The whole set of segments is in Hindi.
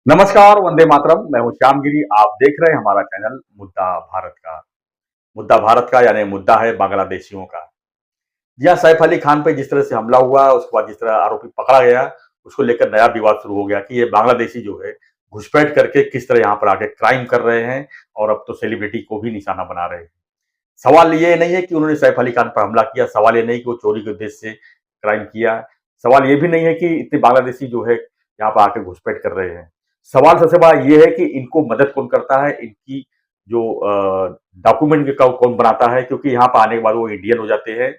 नमस्कार, वंदे मातरम। मैं हूं श्याम गिरी। आप देख रहे हैं हमारा चैनल मुद्दा भारत का। मुद्दा भारत का यानी मुद्दा है बांग्लादेशियों का। जी हाँ, सैफ अली खान पे जिस तरह से हमला हुआ, उसके बाद जिस तरह आरोपी पकड़ा गया, उसको लेकर नया विवाद शुरू हो गया कि ये बांग्लादेशी जो है घुसपैठ करके किस तरह यहाँ पर आके क्राइम कर रहे हैं और अब तो सेलिब्रिटी को भी निशाना बना रहे हैं। सवाल ये नहीं है कि उन्होंने सैफ अली खान पर हमला किया, सवाल ये नहीं कि वो चोरी के उद्देश्य से क्राइम किया, सवाल ये भी नहीं है कि इतने बांग्लादेशी जो है यहाँ पर आके घुसपैठ कर रहे हैं। सवाल सबसे बड़ा ये है कि इनको मदद कौन करता है, इनकी जो डॉक्यूमेंट कौन बनाता है, क्योंकि यहाँ पर आने के बाद वो इंडियन हो जाते हैं।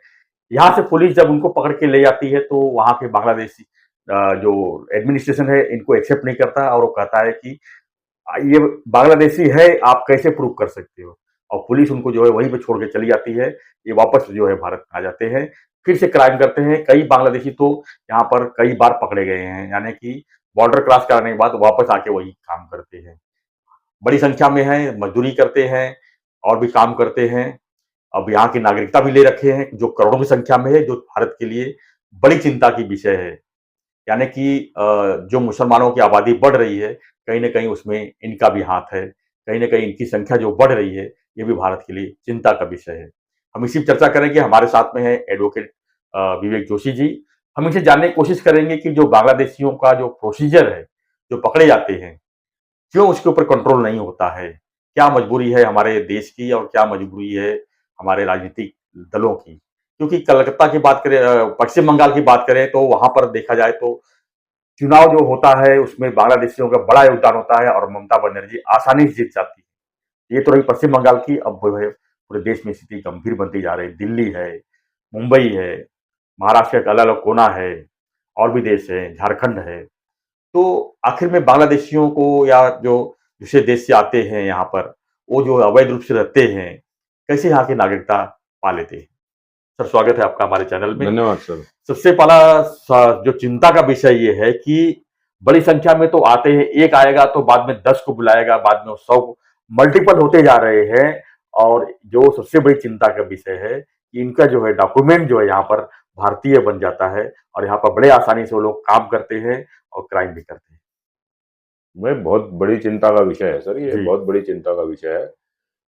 यहाँ से पुलिस जब उनको पकड़ के ले जाती है तो वहाँ के बांग्लादेशी जो एडमिनिस्ट्रेशन है इनको एक्सेप्ट नहीं करता और वो कहता है कि ये बांग्लादेशी है, आप कैसे प्रूव कर सकते हो। और पुलिस उनको जो है वहीं पे छोड़ के चली जाती है। ये वापस जो है भारत में आ जाते हैं, फिर से क्राइम करते हैं। कई बांग्लादेशी तो यहाँ पर कई बार पकड़े गए हैं, यानी कि बॉर्डर क्रॉस करने के बाद वापस आके वही काम करते हैं। बड़ी संख्या में है, मजदूरी करते हैं और भी काम करते हैं। अब यहाँ की नागरिकता भी ले रखे हैं, जो करोड़ों की संख्या में है, जो भारत के लिए बड़ी चिंता की विषय है। यानी कि जो मुसलमानों की आबादी बढ़ रही है, कहीं न कहीं उसमें इनका भी हाथ है। कहीं न कहीं इनकी संख्या जो बढ़ रही है, ये भी भारत के लिए चिंता का विषय है। हम इसी पर चर्चा करेंगे। हमारे साथ में है एडवोकेट विवेक जोशी जी। हम इनसे जानने की कोशिश करेंगे कि जो बांग्लादेशियों का जो प्रोसीजर है, जो पकड़े जाते हैं, क्यों उसके ऊपर कंट्रोल नहीं होता है? क्या मजबूरी है हमारे देश की और क्या मजबूरी है हमारे राजनीतिक दलों की? क्योंकि कलकत्ता की बात करें, पश्चिम बंगाल की बात करें तो वहाँ पर देखा जाए तो चुनाव जो होता है उसमें बांग्लादेशियों का बड़ा योगदान होता है और ममता बनर्जी आसानी से जीत जाती है। ये तो रही पश्चिम बंगाल की। अब जो है पूरे देश में स्थिति गंभीर बनती जा रही है। दिल्ली है, मुंबई है, महाराष्ट्र का अलग-अलग कोना है और भी देश है, झारखंड है। तो आखिर में बांग्लादेशियों को या जो दूसरे देश से आते हैं यहाँ पर, वो जो अवैध रूप से रहते हैं, कैसे यहाँ की नागरिकता पा लेते हैं? सर, स्वागत है आपका हमारे चैनल में। धन्यवाद सर। सबसे पहला जो चिंता का विषय ये है कि बड़ी संख्या में तो आते हैं, एक आएगा तो बाद में 10 को बुलाएगा, बाद में 100 मल्टीपल होते जा रहे हैं। और जो सबसे बड़ी चिंता का विषय है कि इनका जो है डॉक्यूमेंट जो है यहाँ पर भारतीय बन जाता है और यहाँ पर बड़े आसानी से वो लोग काम करते हैं और क्राइम भी करते हैं। मैं बहुत बड़ी चिंता का विषय है सर, ये जी। बहुत बड़ी चिंता का विषय है।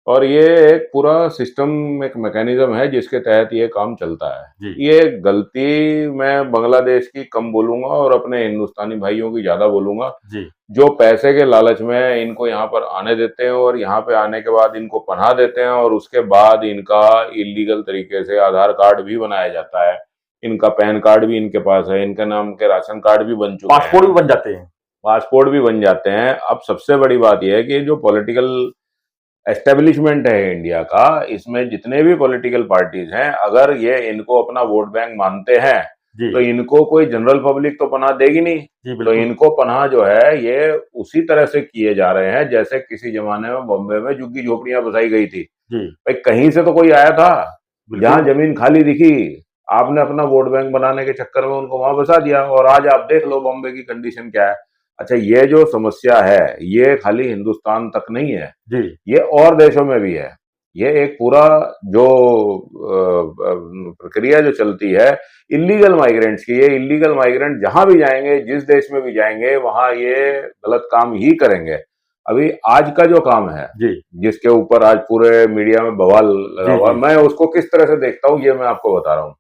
और ये एक पूरा सिस्टम, एक मैकेनिज्म है जिसके तहत ये काम चलता है। जी। ये गलती मैं बांग्लादेश की कम बोलूंगा और अपने हिंदुस्तानी भाइयों की ज्यादा बोलूंगा, जी। जो पैसे के लालच में इनको यहाँ पर आने देते हैं और यहाँ पे आने के बाद इनको पनाह देते हैं और उसके बाद इनका इलीगल तरीके से आधार कार्ड भी बनाया जाता है, इनका पैन कार्ड भी इनके पास है, इनके नाम के राशन कार्ड भी बन चुके हैं, पासपोर्ट भी बन जाते हैं। पासपोर्ट भी बन जाते हैं। अब सबसे बड़ी बात यह है कि जो पॉलिटिकल एस्टेब्लिशमेंट है इंडिया का, इसमें जितने भी पॉलिटिकल पार्टीज हैं, अगर ये इनको अपना वोट बैंक मानते हैं जी। तो इनको कोई जनरल पब्लिक तो पनाह देगी नहीं। जी, तो बिल्कुल। इनको पनाह जो है ये उसी तरह से किए जा रहे हैं जैसे किसी जमाने में बॉम्बे में झुग्गी झोपड़ियां बसाई गई थी। जी, भाई कहीं से तो कोई आया था, जहां बिल्कुल। जमीन खाली दिखी आपने अपना वोट बैंक बनाने के चक्कर में उनको वहां बसा दिया और आज आप देख लो बॉम्बे की कंडीशन क्या है। अच्छा, ये जो समस्या है ये खाली हिंदुस्तान तक नहीं है, जी। ये और देशों में भी है। ये एक पूरा जो प्रक्रिया जो चलती है इलीगल माइग्रेंट्स की, ये इलीगल माइग्रेंट जहां भी जाएंगे, जिस देश में भी जाएंगे, वहां ये गलत काम ही करेंगे। अभी आज का जो काम है जी। जिसके ऊपर आज पूरे मीडिया में बवाल लगा जी। हुआ, जी। मैं उसको किस तरह से देखता हूँ ये मैं आपको बता रहा हूँ।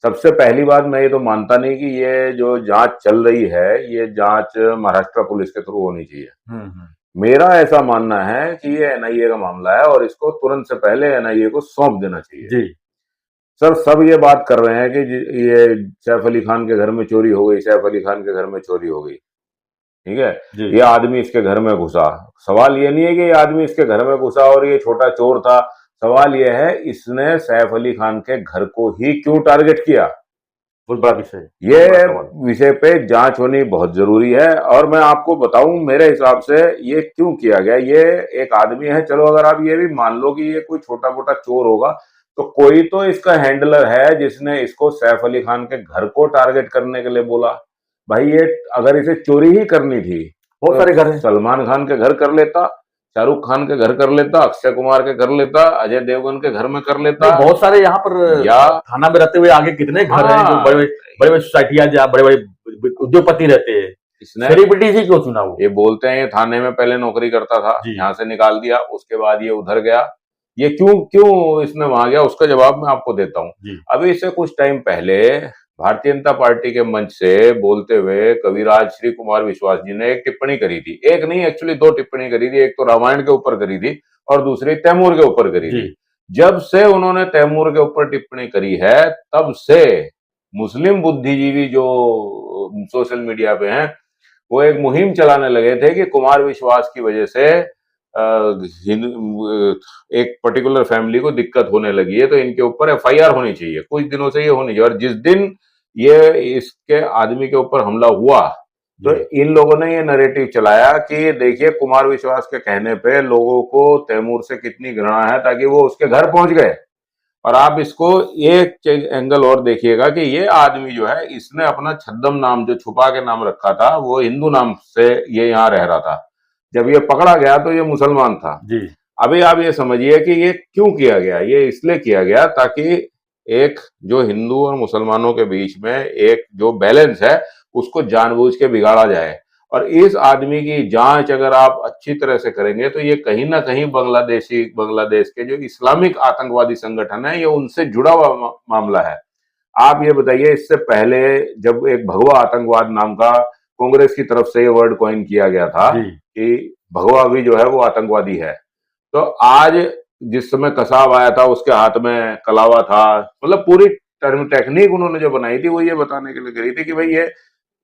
सबसे पहली बात, मैं ये तो मानता नहीं कि ये जो जांच चल रही है ये जांच महाराष्ट्र पुलिस के थ्रू होनी चाहिए। मेरा ऐसा मानना है कि ये एनआईए का मामला है और इसको तुरंत से पहले एनआईए को सौंप देना चाहिए। जी। सर, सब ये बात कर रहे हैं कि ये सैफ अली खान के घर में चोरी हो गई, सैफ अली खान के घर में चोरी हो गई, ठीक है, जी। ये आदमी इसके घर में घुसा। सवाल ये नहीं है कि ये आदमी इसके घर में घुसा और ये छोटा चोर था, सवाल ये है इसने सैफ अली खान के घर को ही क्यों टारगेट किया। बहुत बड़ा विषय है। ये विषय पे जांच होनी बहुत जरूरी है। और मैं आपको बताऊं मेरे हिसाब से ये क्यों किया गया। ये एक आदमी है, चलो अगर आप ये भी मान लो कि ये कोई छोटा मोटा चोर होगा तो कोई तो इसका हैंडलर है जिसने इसको सैफ अली खान के घर को टारगेट करने के लिए बोला। भाई ये अगर इसे चोरी ही करनी थी बहुत सारे घर हैं। सलमान खान के घर कर लेता, शाहरुख खान के घर कर लेता, अक्षय कुमार के कर लेता, अजय देवगन के घर में कर लेता। बहुत सारे यहाँ पर या थाना में रहते हुए आगे कितने घर हैं जो बड़े बड़े सोसाइटियां जहाँ बड़े बड़े उद्योगपति रहते हैं। इसने सेलिब्रिटी से क्यों चुना वो? ये बोलते हैं ये थाने में पहले नौकरी करता था, जी यहाँ से निकाल दिया, उसके बाद ये उधर गया। ये क्यों क्यों इसने वहां गया, उसका जवाब मैं आपको देता हूँ। जी अभी इससे कुछ टाइम पहले भारतीय जनता पार्टी के मंच से बोलते हुए कविराज श्री कुमार विश्वास जी ने एक टिप्पणी करी थी, एक नहीं एक्चुअली दो टिप्पणी करी थी। एक तो रामायण के ऊपर करी थी और दूसरी तैमूर के ऊपर करी जी थी। जब से उन्होंने तैमूर के ऊपर टिप्पणी करी है, तब से मुस्लिम बुद्धिजीवी जो सोशल मीडिया पे हैं, वो एक मुहिम चलाने लगे थे कि कुमार विश्वास की वजह से एक पर्टिकुलर फैमिली को दिक्कत होने लगी है, तो इनके ऊपर एफआईआर होनी चाहिए। कुछ दिनों से ये होनी चाहिए, और जिस दिन ये इसके आदमी के ऊपर हमला हुआ, तो जी इन लोगों ने ये नैरेटिव चलाया कि देखिए कुमार विश्वास के कहने पे लोगों को तैमूर से कितनी घृणा है, ताकि वो उसके घर पहुंच गए। और आप इसको एक एंगल और देखिएगा कि ये आदमी जो है, इसने अपना छद्म नाम जो छुपा के नाम रखा था, वो हिंदू नाम से ये यहाँ रह रहा था। जब ये पकड़ा गया तो ये मुसलमान था। जी अभी आप ये समझिए कि ये क्यों किया गया। ये इसलिए किया गया ताकि एक जो हिंदू और मुसलमानों के बीच में एक जो बैलेंस है, उसको जानबूझ के बिगाड़ा जाए। और इस आदमी की जांच अगर आप अच्छी तरह से करेंगे, तो ये कहीं ना कहीं बांग्लादेश के जो इस्लामिक आतंकवादी संगठन है, ये उनसे जुड़ा हुआ मामला है। आप ये बताइए, इससे पहले जब एक भगवा आतंकवाद नाम का कांग्रेस की तरफ से ये वर्ड कॉइन किया गया था जी कि भगवा भी जो है वो आतंकवादी है, तो आज जिस समय कसाब आया था उसके हाथ में कलावा था, मतलब पूरी टर्म टेक्निक उन्होंने जो बनाई थी वो ये बताने के लिए करी थी कि भाई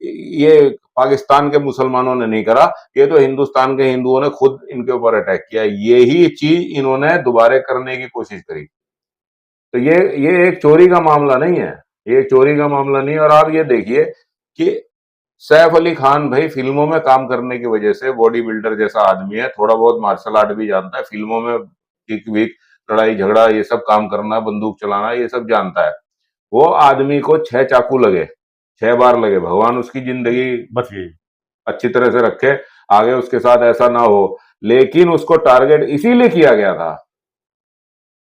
ये पाकिस्तान के मुसलमानों ने नहीं करा, ये तो हिंदुस्तान के हिंदुओं ने खुद इनके ऊपर अटैक किया। यही चीज इन्होंने दोबारा करने की कोशिश करी। तो ये एक चोरी का मामला नहीं है, ये एक चोरी का मामला नहीं है। और आप ये देखिए कि सैफ अली खान भाई फिल्मों में काम करने की वजह से बॉडी बिल्डर जैसा आदमी है, थोड़ा बहुत मार्शल आर्ट भी जानता है, फिल्मों में किक विक, लड़ाई झगड़ा, ये सब काम करना, बंदूक चलाना, ये सब जानता है। वो आदमी को 6 चाकू लगे, 6 बार लगे, भगवान उसकी जिंदगी बच गई। अच्छी तरह से रखे, आगे उसके साथ ऐसा ना हो। लेकिन उसको टारगेट इसीलिए किया गया था।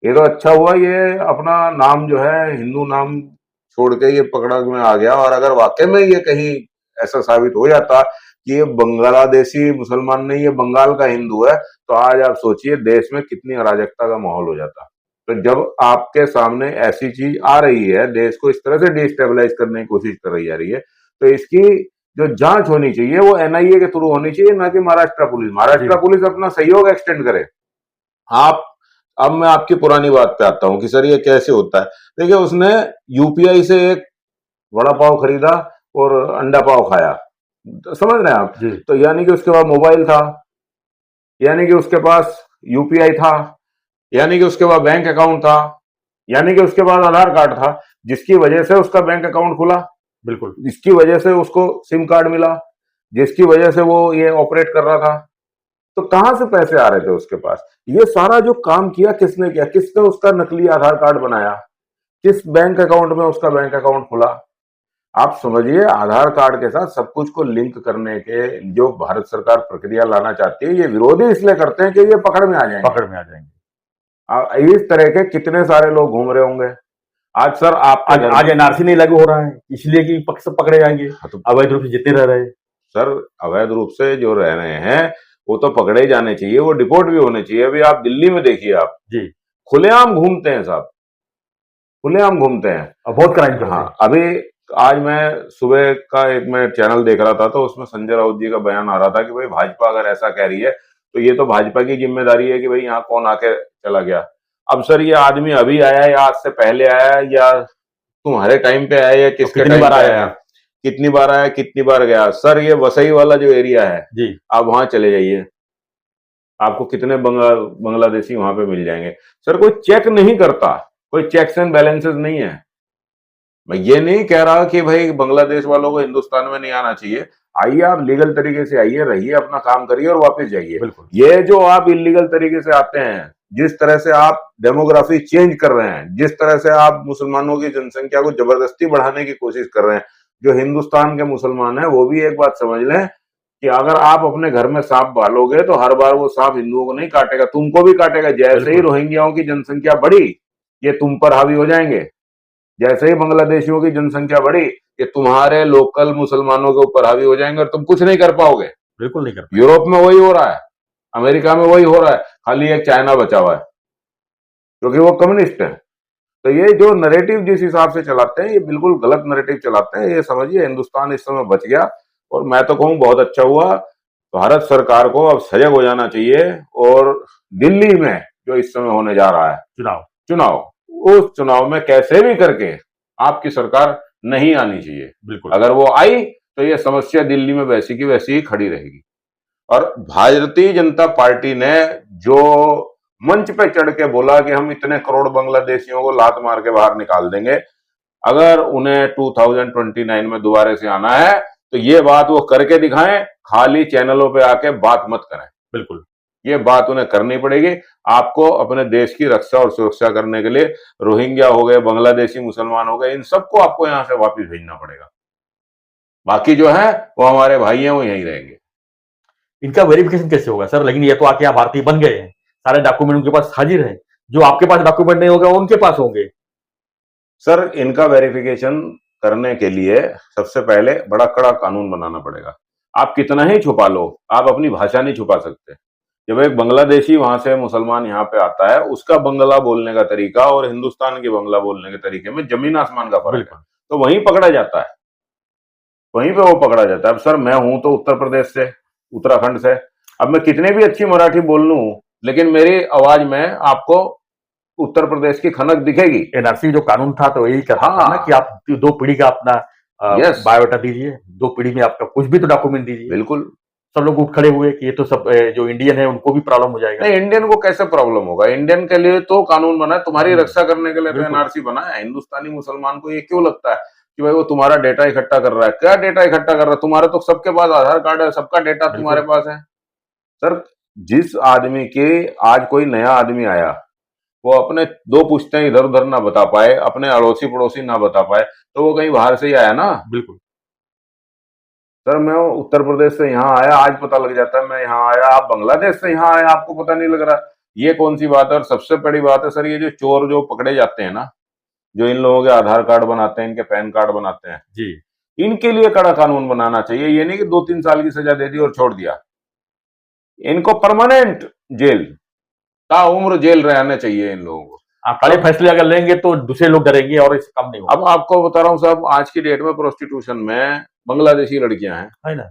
ये तो अच्छा हुआ ये अपना नाम जो है हिंदू नाम छोड़ के ये पकड़ा में आ गया। और अगर वाकई में ये कहीं ऐसा साबित हो जाता कि ये बांग्लादेशी मुसलमान नहीं, ये बंगाल का हिंदू है, तो आज आप सोचिए देश में कितनी अराजकता का माहौल हो जाता। तो जब आपके सामने ऐसी चीज आ रही है, देश को इस तरह से डिस्टेबलाइज करने की कोशिश कर रही जा रही है, तो इसकी जो जांच होनी चाहिए वो एनआईए के थ्रू होनी चाहिए, ना कि महाराष्ट्र पुलिस। जी महाराष्ट्र पुलिस अपना सहयोग एक्सटेंड करे। आप अब मैं आपकी पुरानी बात पे आता हूँ कि सर ये कैसे होता है। देखिए, उसने यूपीआई से एक वड़ा पाव खरीदा और अंडा पाव खाया, तो समझ रहे हैं आप। जी तो यानी कि उसके पास मोबाइल था, यानी कि उसके पास यूपीआई था, यानी कि उसके पास बैंक अकाउंट था, यानी कि उसके पास आधार कार्ड था, जिसकी वजह से उसका बैंक अकाउंट खुला, बिल्कुल जिसकी वजह से उसको सिम कार्ड मिला, जिसकी वजह से वो ये ऑपरेट कर रहा था। तो कहां से पैसे आ रहे थे उसके पास? ये सारा जो काम किया किसने किया? किसने उसका नकली आधार कार्ड बनाया? किस बैंक अकाउंट में उसका बैंक अकाउंट खुला? आप समझिए, आधार कार्ड के साथ सब कुछ को लिंक करने के जो भारत सरकार प्रक्रिया लाना चाहती है, ये विरोधी इसलिए करते हैं कि ये पकड़ में आ जाएंगे। पकड़ में आ जाएंगे। इस तरह के कितने सारे लोग घूम रहे होंगे आज। सर आपके आज घर आज में एनआरसी नहीं लागू हो रहा है, इसलिए कि सब पकड़े जाएंगे हाँ, तो अवैध रूप से जितने रह रहे हैं। सर अवैध रूप से जो रह रहे हैं वो तो पकड़े ही जाने चाहिए, वो डिपोर्ट भी होने चाहिए। अभी आप दिल्ली में देखिए, आप जी खुलेआम घूमते हैं साहब, खुलेआम घूमते हैं। और बहुत क्राइम करते हाँ, हैं। अभी आज मैं सुबह का एक मैं चैनल देख रहा था, तो उसमें संजय राउत जी का बयान आ रहा था कि भाई भाजपा अगर ऐसा कह रही है, तो ये तो भाजपा की जिम्मेदारी है कि भाई यहाँ कौन आके चला गया। अब सर ये आदमी अभी आया है या आज से पहले आया है, या तुम्हारे टाइम पे आया या तो किसके कितनी टाइम बार पे आया आया, है? कितनी बार आया, कितनी बार गया? सर ये वसई वाला जो एरिया है, जी आप वहां चले जाइए, आपको कितने बांग्लादेशी वहां पे मिल जाएंगे। सर कोई चेक नहीं करता, कोई चेक्स एंड बैलेंसेस नहीं है। मैं ये नहीं कह रहा कि भाई बांग्लादेश वालों को हिंदुस्तान में नहीं आना चाहिए। आइए, आप लीगल तरीके से आइए, रहिए, अपना काम करिए और वापस जाइए। बिल्कुल ये जो आप इलीगल तरीके से आते हैं, जिस तरह से आप डेमोग्राफी चेंज कर रहे हैं, जिस तरह से आप मुसलमानों की जनसंख्या को जबरदस्ती बढ़ाने की कोशिश कर रहे हैं, जो हिंदुस्तान के मुसलमान हैं वो भी एक बात समझ लें कि अगर आप अपने घर में सांप पालोगे तो हर बार वो सांप हिंदुओं को नहीं काटेगा, तुमको भी काटेगा। जैसे ही बिल्कुल रोहिंग्याओं की जनसंख्या बढ़ी, ये तुम पर हावी हो जाएंगे। जैसे ही बांग्लादेशियों की जनसंख्या बढ़ी, ये तुम्हारे लोकल मुसलमानों के ऊपर हावी हो जाएंगे और तुम कुछ नहीं कर पाओगे। बिल्कुल नहीं कर पाए। यूरोप में वही हो रहा है, अमेरिका में वही हो रहा है, खाली एक चाइना बचा हुआ है क्योंकि वो कम्युनिस्ट है। तो ये जो नैरेटिव जिस हिसाब से चलाते हैं, ये बिल्कुल गलत नैरेटिव चलाते हैं। ये समझिए हिंदुस्तान इस समय बच गया, और मैं तो कहूँ बहुत अच्छा हुआ। भारत सरकार को अब सजग हो जाना चाहिए, और दिल्ली में जो इस समय होने जा रहा है चुनाव, चुनाव, उस चुनाव में कैसे भी करके आपकी सरकार नहीं आनी चाहिए। बिल्कुल। अगर वो आई तो ये समस्या दिल्ली में वैसी की वैसी ही खड़ी रहेगी। और भारतीय जनता पार्टी ने जो मंच पे चढ़ के बोला कि हम इतने करोड़ बांग्लादेशियों को लात मार के बाहर निकाल देंगे, अगर उन्हें 2029 में दोबारा से आना है तो ये बात वो करके दिखाएं, खाली चैनलों पे आके बात मत करें। बिल्कुल। ये बात उन्हें करनी पड़ेगी। आपको अपने देश की रक्षा और सुरक्षा करने के लिए रोहिंग्या हो गए, बांग्लादेशी मुसलमान हो गए, इन सबको आपको यहां से वापस भेजना पड़ेगा। बाकी जो है वो हमारे भाई हैं, वो यहीं रहेंगे। इनका वेरिफिकेशन कैसे होगा सर? लेकिन ये तो आके यहाँ भारतीय बन गए हैं, सारे डॉक्यूमेंट उनके पास हाजिर है। जो आपके पास डॉक्यूमेंट नहीं होगा वो उनके पास होंगे। सर, इनका वेरिफिकेशन करने के लिए सबसे पहले बड़ा कड़ा कानून बनाना पड़ेगा। आप कितना ही छुपा लो, आप अपनी भाषा नहीं छुपा सकते। जब एक बांग्लादेशी वहां से मुसलमान यहाँ पे आता है, उसका बंगला बोलने का तरीका और हिंदुस्तान के बंगला बोलने के तरीके में जमीन आसमान का फर्क है, बिल्कुल। तो वहीं पकड़ा जाता है, वहीं पे वो पकड़ा जाता है। अब सर, मैं हूं तो उत्तर प्रदेश से, उत्तराखंड से। अब मैं कितने भी अच्छी मराठी बोल लूं, लेकिन मेरी आवाज में आपको उत्तर प्रदेश की खनक दिखेगी। एनआरसी जो कानून था तो यही कहता था ना हाँ, कि आप 2 पीढ़ी का अपना यस, बायोडाटा दीजिए, 2 पीढ़ी में आपका कुछ भी तो डॉक्यूमेंट दीजिए। बिल्कुल। सब लोग उठ खड़े हुए कि ये तो सब जो इंडियन है उनको भी प्रॉब्लम हो जाएगा। नहीं, इंडियन को कैसे प्रॉब्लम होगा? इंडियन के लिए तो कानून बना है, तुम्हारी रक्षा करने के लिए तो बिल्कुल। एनआरसी बना है। हिंदुस्तानी मुसलमान को ये क्यों लगता है कि भाई वो तुम्हारा डेटा इकट्ठा कर रहा है? क्या डेटा इकट्ठा कर रहा है? तुम्हारा तो सबके पास आधार कार्ड है, सबका डेटा तुम्हारे बिल्कुल। पास है। सर, जिस आदमी के आज कोई नया आदमी आया, वो अपने 2 पुश्तें इधर उधर ना बता पाए, अपने अड़ोसी पड़ोसी ना बता पाए, तो वो कहीं बाहर से ही आया ना। बिल्कुल। सर, मैं उत्तर प्रदेश से यहाँ आया, आज पता लग जाता है मैं यहाँ आया। आप बांग्लादेश से यहाँ आए, आपको पता नहीं लग रहा। ये कौन सी बात है? और सबसे बड़ी बात है सर, ये जो चोर जो पकड़े जाते हैं ना, जो इन लोगों के आधार कार्ड बनाते हैं, इनके पैन कार्ड बनाते हैं, जी। इनके लिए कड़ा कानून बनाना चाहिए। ये नहीं कि 2-3 साल की सजा दे दी और छोड़ दिया। इनको परमानेंट जेल, ताउम्र जेल रहना चाहिए इन लोगों को। आप कड़े फैसले अगर लेंगे तो दूसरे लोग डरेंगे और इससे कम नहीं होगा। अब आपको बता रहा हूँ साहब, आज की डेट में प्रोस्टिट्यूशन में बांग्लादेशी लड़कियां हैं। है ना?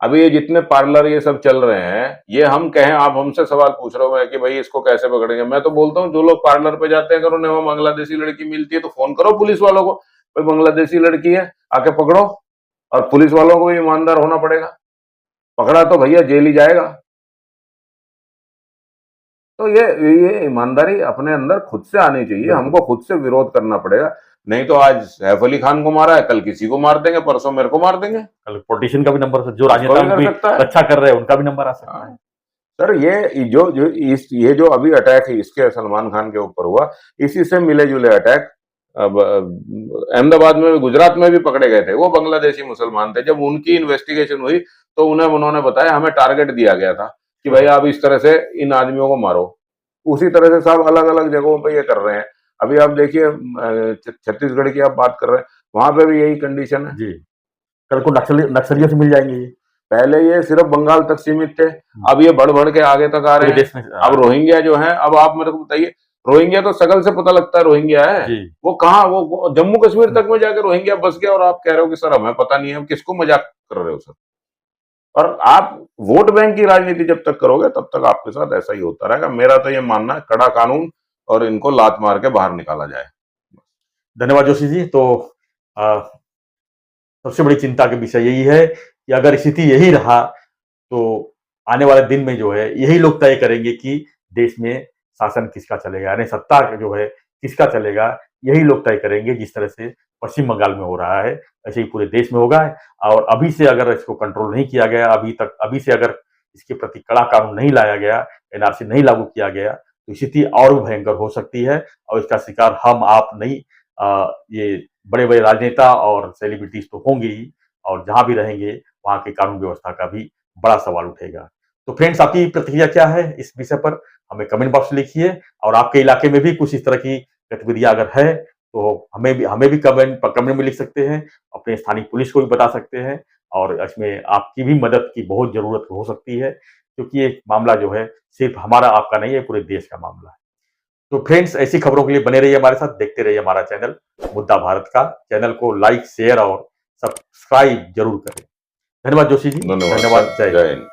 अभी ये जितने पार्लर ये सब चल रहे हैं, ये हम कहें, आप हमसे सवाल पूछ रहे हो कि भाई इसको कैसे पकड़ेंगे? मैं तो बोलता हूँ जो लोग पार्लर पे जाते हैं, अगर उन्हें वो बांग्लादेशी लड़की मिलती है तो फोन करो पुलिस वालों को, भाई बांग्लादेशी लड़की है, आके पकड़ो। और पुलिस वालों को भी ईमानदार होना पड़ेगा। पकड़ा तो भैया जेल ही जाएगा। तो ये ईमानदारी अपने अंदर खुद से आनी चाहिए। बिल्कुल। हमको खुद से विरोध करना पड़ेगा। नहीं तो आज सैफ अली खान को मारा है, कल किसी को मार देंगे, परसों मेरे को मार देंगे। कल पॉलिटिशियन का भी नंबर, जो उसको राजनेता भी कर उनकी सकता है। रक्षा कर रहे हैं उनका भी नंबर आ सकता है। सर, ये जो अभी अटैक है इसके सलमान खान के ऊपर हुआ, इसी से मिले जुले अटैक अब अहमदाबाद में, गुजरात में भी पकड़े गए थे, वो बांग्लादेशी मुसलमान थे। जब उनकी इन्वेस्टिगेशन हुई तो उन्होंने बताया हमें टारगेट दिया गया था कि भाई आप इस तरह से इन आदमियों को मारो। उसी तरह से सब अलग अलग जगहों पे ये कर रहे हैं। अभी आप देखिए, छत्तीसगढ़ की आप बात कर रहे हैं, वहां पे भी यही कंडीशन है। जी। कल को नक्सलियों से मिल जाएंगे ये। पहले ये सिर्फ बंगाल तक सीमित थे, अब ये बढ़ बढ़ के आगे तक आ रहे पूरे हैं। देश में। अब रोहिंग्या जो है, अब आप मेरे को बताइए, रोहिंग्या तो शकल से पता लगता है रोहिंग्या है। जी। वो कहाँ, वो जम्मू कश्मीर तक में जाकर रोहिंग्या बस गया, और आप कह रहे हो कि सर हमें पता नहीं है। हम किसको मजाक कर रहे हो सर? और आप वोट बैंक की राजनीति जब तक करोगे तब तक आपके साथ ऐसा ही होता रहेगा। मेरा तो ये मानना है, कड़ा कानून और इनको लात मार के बाहर निकाला जाए। धन्यवाद जोशी जी। तो सबसे बड़ी चिंता का विषय यही है कि अगर स्थिति यही रहा तो आने वाले दिन में जो है यही लोग तय करेंगे कि देश में शासन किसका चलेगा, यानी सत्ता जो है किसका चलेगा, यही लोग तय करेंगे। जिस तरह से पश्चिम बंगाल में हो रहा है ऐसे ही पूरे देश में होगा। और अभी से अगर इसको कंट्रोल नहीं किया गया, अभी से अगर इसके प्रति कड़ा कानून नहीं लाया गया, एनआरसी नहीं लागू किया गया, तो स्थिति और भी भयंकर हो सकती है। और इसका शिकार हम आप नहीं, ये बड़े बड़े राजनेता और सेलिब्रिटीज तो होंगे ही, और जहां भी रहेंगे वहां की कानून व्यवस्था का भी बड़ा सवाल उठेगा। तो फ्रेंड्स, आपकी प्रतिक्रिया क्या है इस विषय पर? हमें कमेंट बॉक्स में लिखिए। और आपके इलाके में भी कुछ इस तरह की गतिविधियां अगर है तो हमें भी कमेंट में लिख सकते हैं, अपने स्थानीय पुलिस को भी बता सकते हैं, और इसमें आपकी भी मदद की बहुत ज़रूरत हो सकती है, क्योंकि ये मामला जो है सिर्फ हमारा आपका नहीं है, पूरे देश का मामला है। तो फ्रेंड्स, ऐसी खबरों के लिए बने रहिए हमारे साथ, देखते रहिए हमारा चैनल मुद्दा भारत का। चैनल को लाइक, शेयर और सब्सक्राइब जरूर करें। धन्यवाद जोशी जी, धन्यवाद धन्यवाद, सर, जय जय हिंद। हिंद।